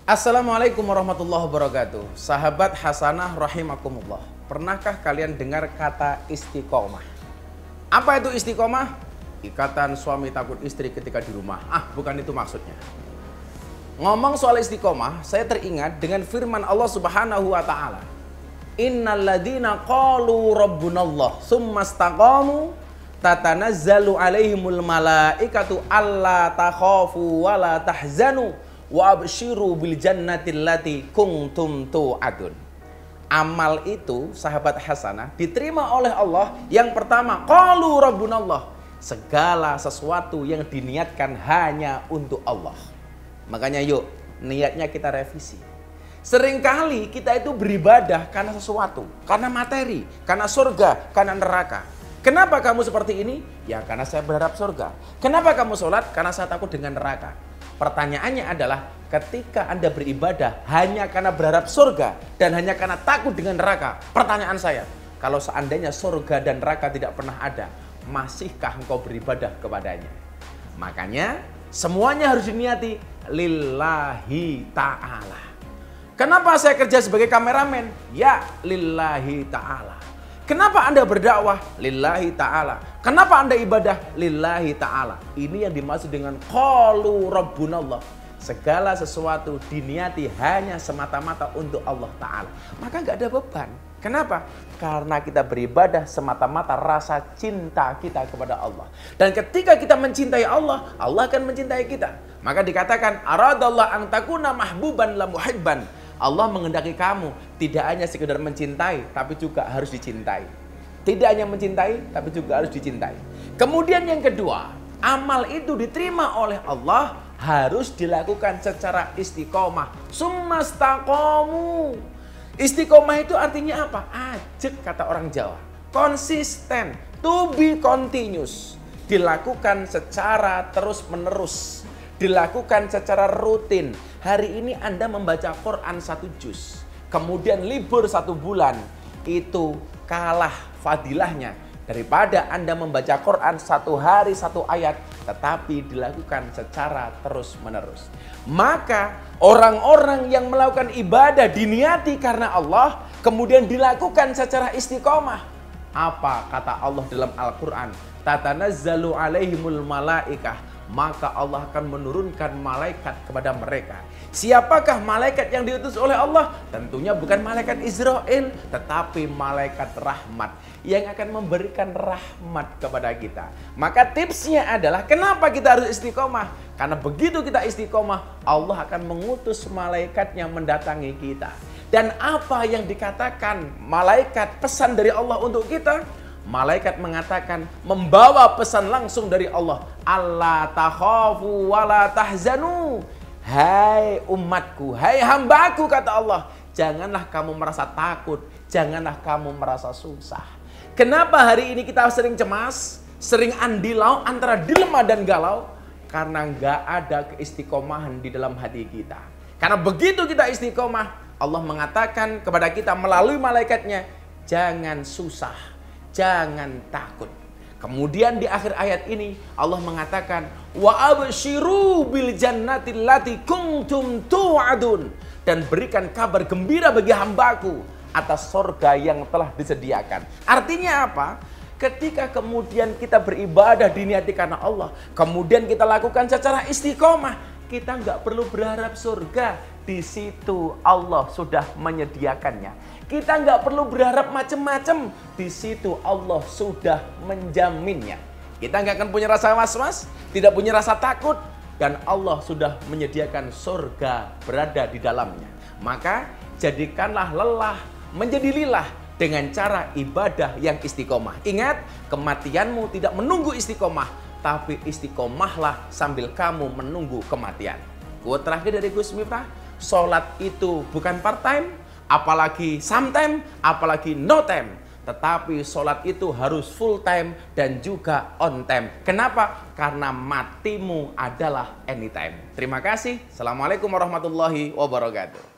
Assalamualaikum warahmatullahi wabarakatuh. Sahabat Hasanah rahimakumullah. Pernahkah kalian dengar kata istiqomah? Apa itu istiqomah? Ikatan suami takut istri ketika di rumah. Bukan itu maksudnya. Ngomong soal istiqomah, saya teringat dengan firman Allah Subhanahu wa taala. Innal ladzina qalu rabbunallah tsumma istaqamu tatanazzalu alaihimul malaikatu alla takhafu wa la tahzanu wa absyiru bil jannati allati kuntum tu'adun. Amal itu, sahabat Hasanah, diterima oleh Allah. Yang pertama, qalu rabbunallah, segala sesuatu yang diniatkan hanya untuk Allah. Makanya yuk, niatnya kita revisi. Seringkali kita itu beribadah karena sesuatu, karena materi, karena surga, karena neraka. Kenapa kamu seperti ini? Ya karena saya berharap surga. Kenapa kamu sholat? Karena saya takut dengan neraka. Pertanyaannya adalah, ketika Anda beribadah hanya karena berharap surga dan hanya karena takut dengan neraka, pertanyaan saya, kalau seandainya surga dan neraka tidak pernah ada, masihkah engkau beribadah kepadanya? Makanya semuanya harus diniati lillahi ta'ala. Kenapa saya kerja sebagai kameramen? Ya lillahi ta'ala. Kenapa Anda berdakwah? Lillahi ta'ala. Kenapa Anda ibadah? Lillahi ta'ala. Ini yang dimaksud dengan qalu rabbunallah. Segala sesuatu diniati hanya semata-mata untuk Allah Ta'ala. Maka nggak ada beban. Kenapa? Karena kita beribadah semata-mata rasa cinta kita kepada Allah. Dan ketika kita mencintai Allah, Allah akan mencintai kita. Maka dikatakan, aradallah an takuna mahbuban la muhibban. Allah menghendaki kamu tidak hanya sekedar mencintai, tapi juga harus dicintai. Tidak hanya mencintai, tapi juga harus dicintai. Kemudian yang kedua, amal itu diterima oleh Allah harus dilakukan secara istiqomah. Summastaqomu. Istiqomah itu artinya apa? Ajek kata orang Jawa. Konsisten, to be continuous. Dilakukan secara terus-menerus. Dilakukan secara rutin. Hari ini Anda membaca Quran 1 juz, kemudian libur 1 bulan, itu kalah fadilahnya daripada Anda membaca Quran 1 hari 1 ayat, tetapi dilakukan secara terus-menerus. Maka orang-orang yang melakukan ibadah diniati karena Allah, kemudian dilakukan secara istiqomah. Apa kata Allah dalam Al-Quran? Tatanazzalu alaihimul malaikah. Maka Allah akan menurunkan malaikat kepada mereka. Siapakah malaikat yang diutus oleh Allah? Tentunya bukan malaikat Israel, tetapi malaikat rahmat yang akan memberikan rahmat kepada kita. Maka tipsnya adalah, kenapa kita harus istiqomah? Karena begitu kita istiqomah, Allah akan mengutus malaikatnya mendatangi kita. Dan apa yang dikatakan malaikat pesan dari Allah untuk kita? Malaikat mengatakan, membawa pesan langsung dari Allah. Allah takhafu wa la tahzanu. Hai umatku, hai hambaku, kata Allah, janganlah kamu merasa takut, janganlah kamu merasa susah. Kenapa hari ini kita sering cemas, sering andilau antara dilema dan galau? Karena nggak ada keistiqomahan di dalam hati kita. Karena begitu kita istiqomah, Allah mengatakan kepada kita melalui malaikatnya, jangan susah, jangan takut. Kemudian di akhir ayat ini Allah mengatakan, wa absyiru bil jannati allati kuntum tu'adun, dan berikan kabar gembira bagi hambaku atas surga yang telah disediakan. Artinya apa? Ketika kemudian kita beribadah diniati karena Allah, kemudian kita lakukan secara istiqomah, kita nggak perlu berharap surga. Di situ Allah sudah menyediakannya. Kita nggak perlu berharap macam-macam. Di situ Allah sudah menjaminnya. Kita nggak akan punya rasa was-was, tidak punya rasa takut, dan Allah sudah menyediakan surga berada di dalamnya. Maka jadikanlah lelah menjadi lilah dengan cara ibadah yang istiqomah. Ingat, kematianmu tidak menunggu istiqomah, tapi istiqomahlah sambil kamu menunggu kematian. Quote terakhir dari Gus Miftah, sholat itu bukan part time, apalagi sometime, apalagi no time. Tetapi sholat itu harus full time dan juga on time. Kenapa? Karena matimu adalah anytime. Terima kasih. Assalamualaikum warahmatullahi wabarakatuh.